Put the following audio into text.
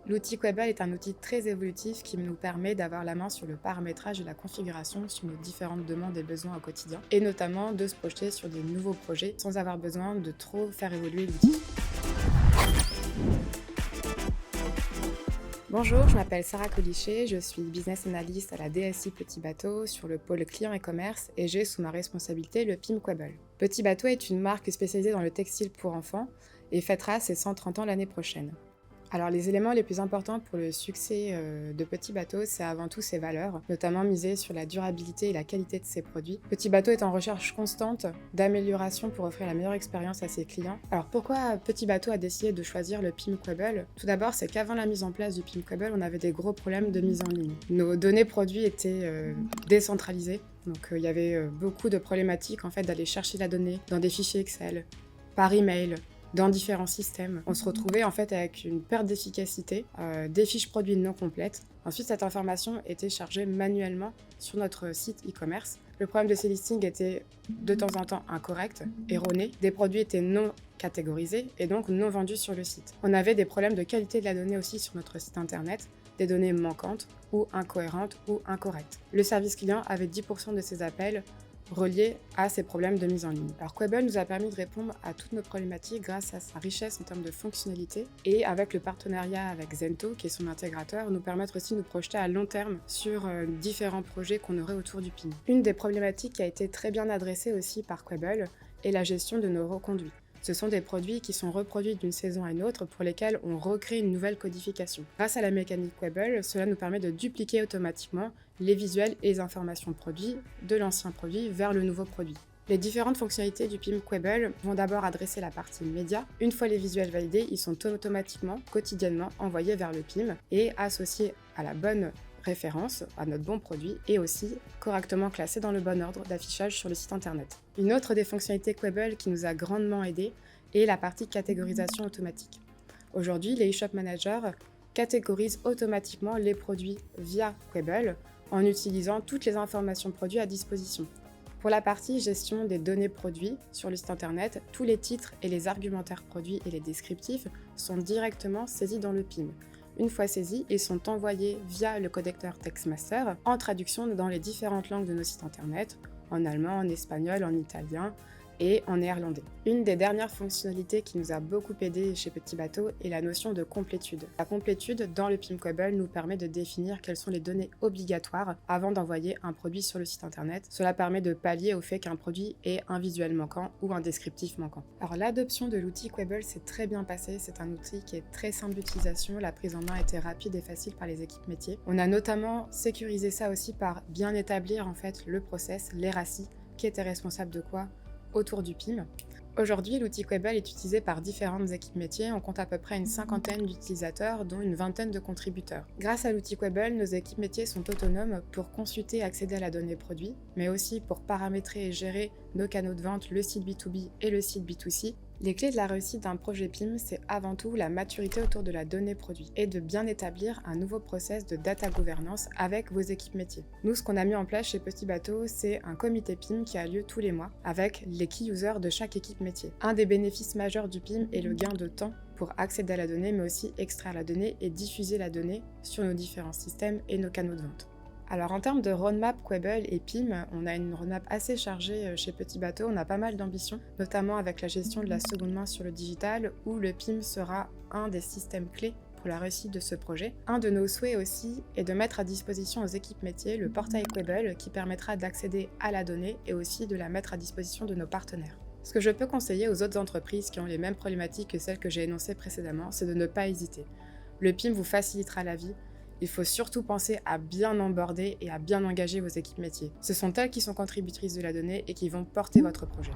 L'outil Quable est un outil très évolutif qui nous permet d'avoir la main sur le paramétrage et la configuration sur nos différentes demandes et besoins au quotidien, et notamment de se projeter sur des nouveaux projets sans avoir besoin de trop faire évoluer l'outil. Bonjour, je m'appelle Sarah Coliché, je suis business analyst à la DSI Petit Bateau sur le pôle client et commerce et j'ai sous ma responsabilité le PIM Quable. Petit Bateau est une marque spécialisée dans le textile pour enfants et fêtera ses 130 ans l'année prochaine. Alors les éléments les plus importants pour le succès de Petit Bateau, c'est avant tout ses valeurs, notamment miser sur la durabilité et la qualité de ses produits. Petit Bateau est en recherche constante d'amélioration pour offrir la meilleure expérience à ses clients. Alors pourquoi Petit Bateau a décidé de choisir le PIM Quable ? Tout d'abord, c'est qu'avant la mise en place du PIM Quable, on avait des gros problèmes de mise en ligne. Nos données produits étaient décentralisées, donc il y avait beaucoup de problématiques en fait d'aller chercher la donnée dans des fichiers Excel, par email, dans différents systèmes. On se retrouvait en fait avec une perte d'efficacité, des fiches produits non complètes. Ensuite, cette information était chargée manuellement sur notre site e-commerce. Le problème de ces listings était de temps en temps incorrect, erroné. Des produits étaient non catégorisés et donc non vendus sur le site. On avait des problèmes de qualité de la donnée aussi sur notre site internet, des données manquantes ou incohérentes ou incorrectes. Le service client avait 10% de ses appels reliés à ces problèmes de mise en ligne. Alors Quable nous a permis de répondre à toutes nos problématiques grâce à sa richesse en termes de fonctionnalités et avec le partenariat avec Zento, qui est son intégrateur, nous permettre aussi de nous projeter à long terme sur différents projets qu'on aurait autour du PIM. Une des problématiques qui a été très bien adressée aussi par Quable est la gestion de nos reconduits. Ce sont des produits qui sont reproduits d'une saison à une autre pour lesquels on recrée une nouvelle codification. Grâce à la mécanique Quable, cela nous permet de dupliquer automatiquement les visuels et les informations produits de l'ancien produit vers le nouveau produit. Les différentes fonctionnalités du PIM Quable vont d'abord adresser la partie média. Une fois les visuels validés, ils sont automatiquement, quotidiennement envoyés vers le PIM et associés à la bonne référence à notre bon produit et aussi correctement classé dans le bon ordre d'affichage sur le site internet. Une autre des fonctionnalités Quable qui nous a grandement aidé est la partie catégorisation automatique. Aujourd'hui, les eShop Managers catégorisent automatiquement les produits via Quable en utilisant toutes les informations produits à disposition. Pour la partie gestion des données produits sur le site internet, tous les titres et les argumentaires produits et les descriptifs sont directement saisis dans le PIM. Une fois saisis, ils sont envoyés via le codecteur TextMaster en traduction dans les différentes langues de nos sites internet, en allemand, en espagnol, en italien et en néerlandais. Une des dernières fonctionnalités qui nous a beaucoup aidé chez Petit Bateau est la notion de complétude. La complétude dans le PIM Quable nous permet de définir quelles sont les données obligatoires avant d'envoyer un produit sur le site internet. Cela permet de pallier au fait qu'un produit ait un visuel manquant ou un descriptif manquant. Alors l'adoption de l'outil Quable s'est très bien passée, c'est un outil qui est très simple d'utilisation, la prise en main était rapide et facile par les équipes métiers. On a notamment sécurisé ça aussi par bien établir en fait le process, les RACI, qui était responsable de quoi autour du PIM. Aujourd'hui, l'outil Quable est utilisé par différentes équipes métiers. On compte à peu près une cinquantaine d'utilisateurs, dont une vingtaine de contributeurs. Grâce à l'outil Quable, nos équipes métiers sont autonomes pour consulter et accéder à la donnée produit, mais aussi pour paramétrer et gérer nos canaux de vente, le site B2B et le site B2C. Les clés de la réussite d'un projet PIM, c'est avant tout la maturité autour de la donnée produit et de bien établir un nouveau process de data governance avec vos équipes métiers. Nous, ce qu'on a mis en place chez Petit Bateau, c'est un comité PIM qui a lieu tous les mois avec les key users de chaque équipe métier. Un des bénéfices majeurs du PIM est le gain de temps pour accéder à la donnée, mais aussi extraire la donnée et diffuser la donnée sur nos différents systèmes et nos canaux de vente. Alors en termes de roadmap Quable et PIM, on a une roadmap assez chargée chez Petit Bateau, on a pas mal d'ambitions, notamment avec la gestion de la seconde main sur le digital, où le PIM sera un des systèmes clés pour la réussite de ce projet. Un de nos souhaits aussi est de mettre à disposition aux équipes métiers le portail Quable qui permettra d'accéder à la donnée et aussi de la mettre à disposition de nos partenaires. Ce que je peux conseiller aux autres entreprises qui ont les mêmes problématiques que celles que j'ai énoncées précédemment, c'est de ne pas hésiter. Le PIM vous facilitera la vie. Il faut surtout penser à bien onboarder et à bien engager vos équipes métiers. Ce sont elles qui sont contributrices de la donnée et qui vont porter votre projet.